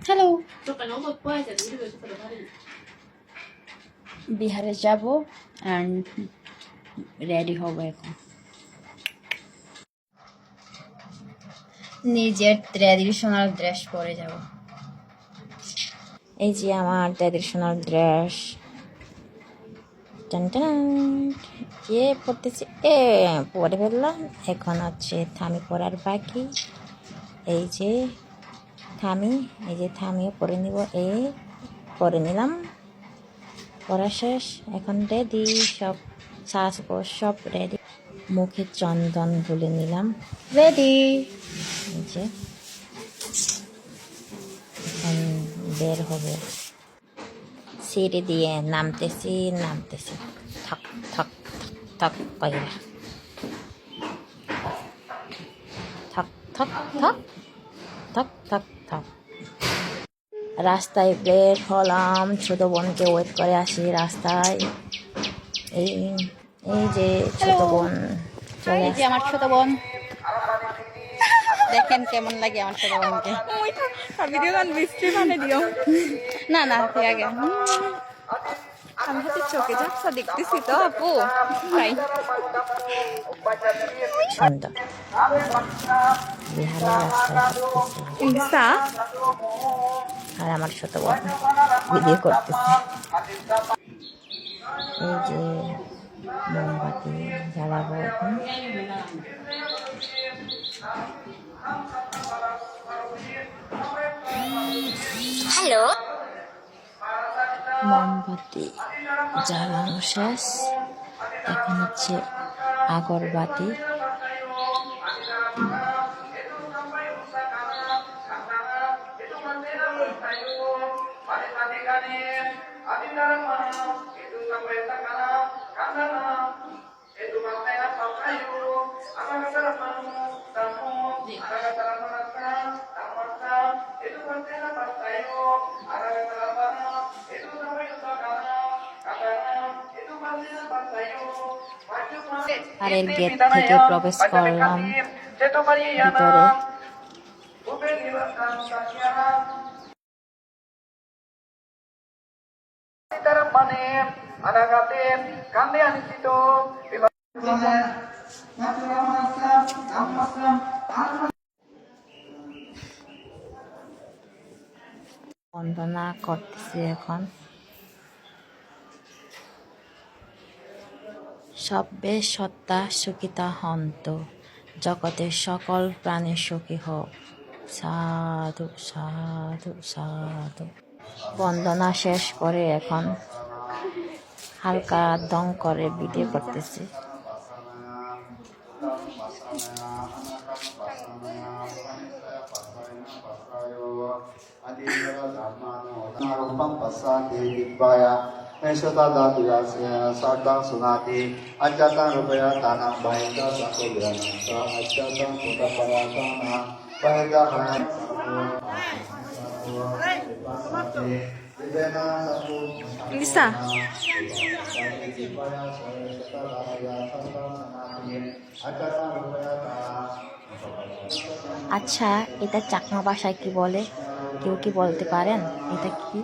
Hello, বিহারে যাব and ready হব এখন। নিজের ট্র্যাডিশনাল ড্রেস পরে যাব। এই যে আমার ট্র্যাডিশনাল ড্রেস, পড়তেছি, পরে ফেললাম। এখন হচ্ছে থামি পরার বাকি। এই যে থামিও পরে নিব। পরে নিলাম, পরা শেষ। এখন রেডি, সব সাজগোজ সব রেডি। মুখে চন্দন গুলে নিলাম, রেডি। এই যে এখন বের হবে। সিঁড়ি দিয়ে নামতেছি, থক থক থক করে, থক থক থক থক থক থক। রাস্তায় বের হলাম, ছোট বোনকে ওয়েট করে আসি রাস্তায়। এই যে ছোট বোন চলে আসে। আমার ছোট বোন, দেখেন কেমন লাগে আমার ছোট বোনকে। না না, ঠিক আছে। আমি হচ্ছে চোখে ঝাপসা দেখতেছি তো আপু, তাই সুন্দর বিহারের রাস্তায় হাঁটতেছে আর আমার ছোট বোন ভিডিও করতেছে। এই যে মোমবাতি জ্বালাবো এখন। হ্যালো, মোমবাতি জ্বালানো শেষ। এখন হচ্ছে আগরবাতি। আর এর গেট থেকে প্রবেশ করলাম ভিতরে। বন্দনা করতেছি এখন। সব্যে সত্তা সুখিতা হন্তু, জগতের সকল প্রাণী সুখী হোক। সাধু সাধু সাধু। বন্দনা শেষ করে এখন হালকা দম করে ভিডিও করতেছি। লিসা, আচ্ছা, এটা চাকমা ভাষায় কি বলে? কেউ কি বলতে পারেন এটা কি?